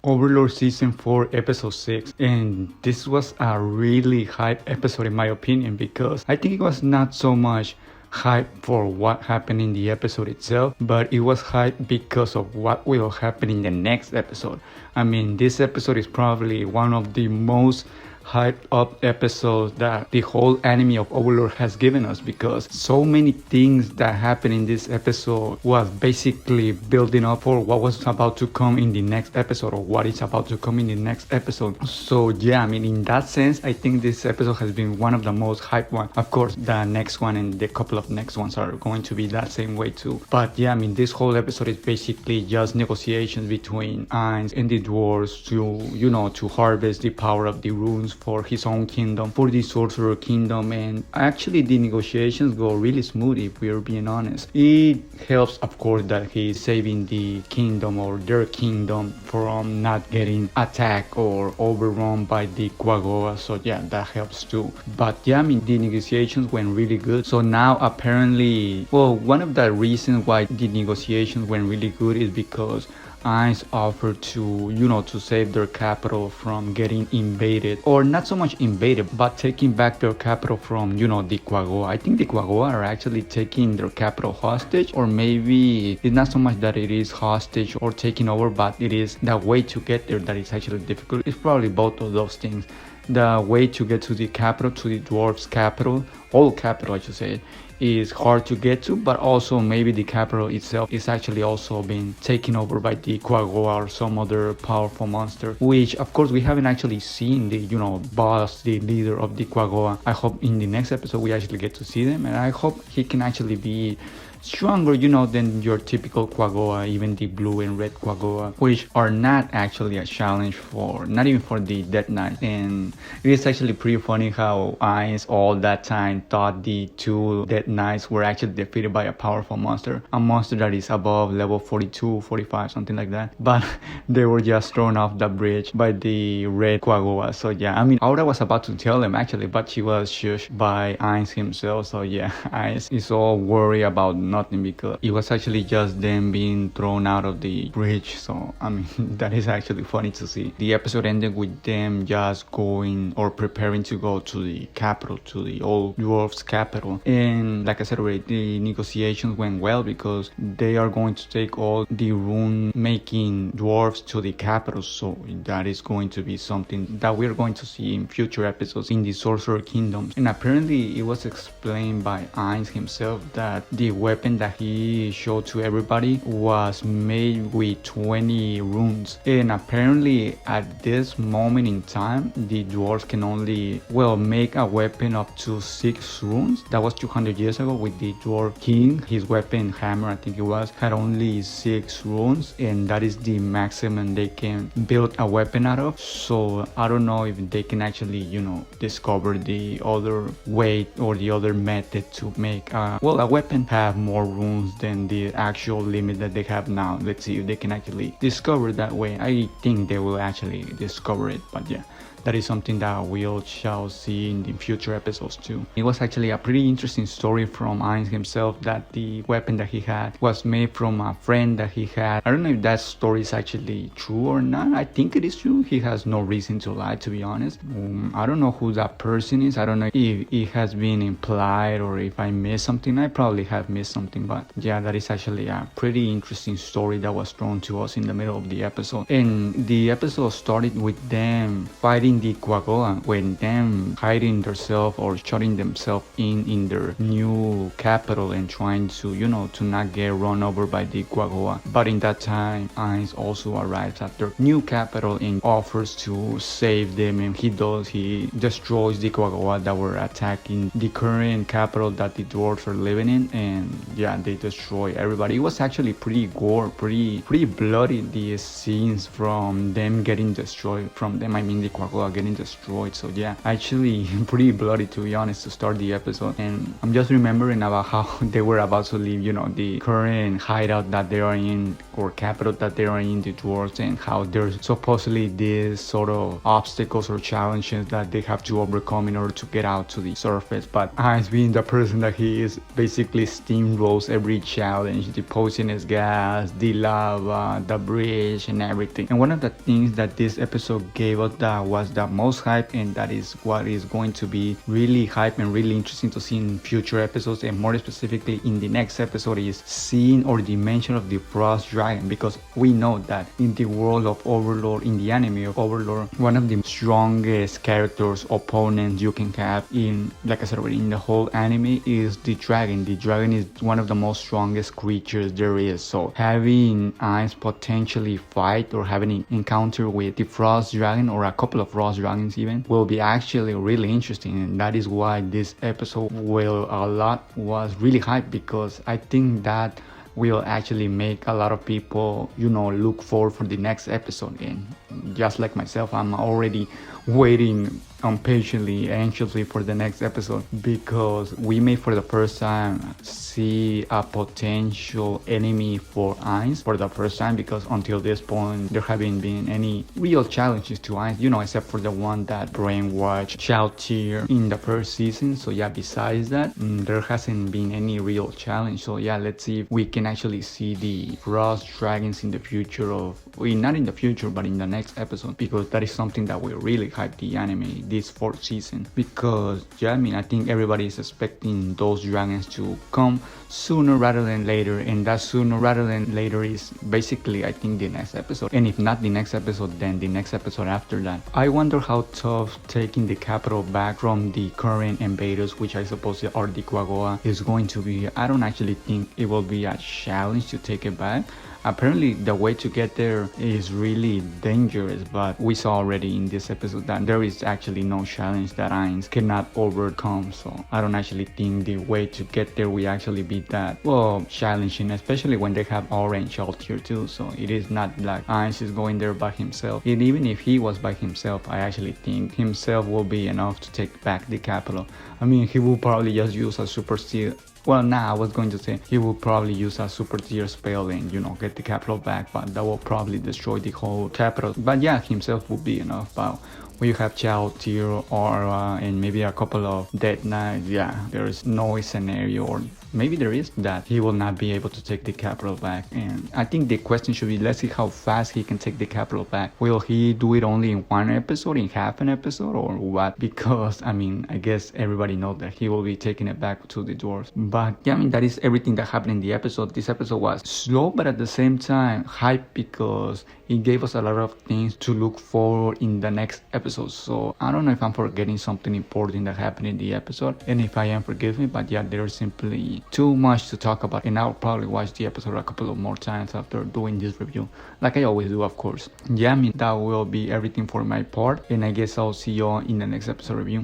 Overlord Season 4 Episode 6, and this was a really hype episode in my opinion, because I think it was not so much hype for what happened in the episode itself, but it was hype because of what will happen in the next episode. I mean, this episode is probably one of the most hyped up episodes that the whole anime of Overlord has given us, because so many things that happened in this episode was basically building up for what was about to come in the next episode, or what is about to come in the next episode. So yeah, I mean, in that sense, I think this episode has been one of the most hyped ones. Of course, the next one and the couple of next ones are going to be that same way too. But yeah, I mean, this whole episode is basically just negotiations between Ainz and the dwarves to harvest the power of the runes for his own kingdom, for the sorcerer kingdom. And actually the negotiations go really smooth, if we're being honest. It helps, of course, that he's saving the kingdom, or their kingdom, from not getting attacked or overrun by the Quagoa. So yeah, that helps too. But yeah, I mean, the negotiations went really good. So now apparently, well, one of the reasons why the negotiations went really good is because Ainz offered to save their capital from getting invaded, or not so much invaded, but taking back their capital from, the Quagoa. I think the Quagoa are actually taking their capital hostage, or maybe it's not so much that it is hostage or taking over, but it is the way to get there that is actually difficult. It's probably both of those things. The way to get to the capital, to the dwarves' capital, all capital I should say, is hard to get to, but also maybe the capital itself is actually also being taken over by the Quagoa or some other powerful monster, which of course we haven't actually seen the boss, the leader of the Quagoa. I hope in the next episode we actually get to see them, and I hope he can actually be stronger, than your typical Quagoa, even the blue and red Quagoa, which are not actually a challenge not even for the Death Knight. And it is actually pretty funny how Ainz all that time thought the two Death Knights were actually defeated by a powerful monster, a monster that is above level 42, 45, something like that, but they were just thrown off the bridge by the red Quagoa. So yeah, I mean, Aura was about to tell them actually, but she was shushed by Ainz himself. So yeah, Ainz is all worried about nothing, because it was actually just them being thrown out of the bridge. So I mean, that is actually funny to see. The episode ended with them just going, or preparing to go to the capital, to the old dwarves capital. And like I said already, the negotiations went well, because they are going to take all the rune making dwarves to the capital. So that is going to be something that we're going to see in future episodes in the sorcerer kingdoms. And apparently it was explained by Ainz himself that the weapon that he showed to everybody was made with 20 runes. And apparently at this moment in time, the dwarves can only, make a weapon up to 6 runes. That was 200 years ago with the dwarf king. His weapon, hammer I think it was, had only 6 runes, and that is the maximum they can build a weapon out of. So I don't know if they can actually discover the other way or the other method to make a weapon have more runes than the actual limit that they have now. Let's see if they can actually discover that way. I think they will actually discover it, but yeah, that is something that we all shall see in the future episodes too. It was actually a pretty interesting story from Ainz himself, that the weapon that he had was made from a friend that he had. I don't know if that story is actually true or not. I think it is true. He has no reason to lie, to be honest. I don't know who that person is. I don't know if it has been implied, or if I missed something. I probably have missed something, but yeah, that is actually a pretty interesting story that was thrown to us in the middle of the episode. And the episode started with them fighting the Quagoa, when them hiding themselves or shutting themselves in their new capital and trying to to not get run over by the Quagoa. But in that time, Ainz also arrives at their new capital and offers to save them, and he destroys the Quagoa that were attacking the current capital that the dwarves are living in. And yeah, they destroy everybody. It was actually pretty gore, pretty bloody, the scenes from them getting destroyed, from them I mean the Quagoa about getting destroyed. So yeah, actually pretty bloody, to be honest, to start the episode. And I'm just remembering about how they were about to leave, the current hideout that they are in, or capital that they are in, the dwarves, and how there's supposedly these sort of obstacles or challenges that they have to overcome in order to get out to the surface. But Ainz, being the person that he is, basically steamrolls every challenge, the poisonous gas, the lava, the bridge, and everything. And one of the things that this episode gave us that was the most hype, and that is what is going to be really hype and really interesting to see in future episodes, and more specifically in the next episode, is seeing or the mention of the frost dragon. Because we know that in the world of Overlord, in the anime of Overlord, one of the strongest characters, opponents you can have in, like I said already, in the whole anime is the dragon. The dragon is one of the most strongest creatures there is. So having Ainz potentially fight or having an encounter with the frost dragon, or a couple of frost dragons even, will be actually really interesting. And that is why this episode was really hyped, because I think that will actually make a lot of people, look forward for the next episode. And just like myself, I'm already waiting impatiently, anxiously for the next episode, because we may for the first time see a potential enemy for Ainz for the first time, because until this point there haven't been any real challenges to Ainz, except for the one that brainwashed Shoutir in the first season. So yeah, besides that, there hasn't been any real challenge. So yeah, let's see if we can actually see the frost dragons in the future not in the future, but in the next episode, because that is something that will really hype the anime this fourth season. Because yeah, I think everybody is expecting those dragons to come sooner rather than later, and that sooner rather than later is basically, I think, the next episode. And if not the next episode, then the next episode after that. I wonder how tough taking the capital back from the current invaders, which I suppose are the Quagoa, is going to be. I don't actually think it will be a challenge to take it back. Apparently the way to get there is really dangerous, but we saw already in this episode that there is actually no challenge that Ainz cannot overcome. So I don't actually think the way to get there will actually be that challenging, especially when they have orange out here too. So it is not like Ainz is going there by himself. And even if he was by himself, I actually think himself will be enough to take back the capital. He will probably just use a super steel. Well, I was going to say he will probably use a super tier spell and, get the capital back, but that will probably destroy the whole capital. But yeah, himself will be enough. But when you have Chao, Tier, Aura, and maybe a couple of Dead Knights, yeah, there is no scenario, or maybe there is, that he will not be able to take the capital back. And I think the question should be, let's see how fast he can take the capital back. Will he do it only in one episode, in half an episode, or what? Because I guess everybody knows that he will be taking it back to the dwarves. But yeah, that is everything that happened in the episode. This episode was slow, but at the same time hype, because it gave us a lot of things to look forward in the next episode. So I don't know if I'm forgetting something important that happened in the episode, and if I am, forgive me. But yeah, there's simply too much to talk about, and I'll probably watch the episode a couple of more times after doing this review, like I always do, of course. Yeah, that will be everything for my part, and I guess I'll see you all in the next episode review.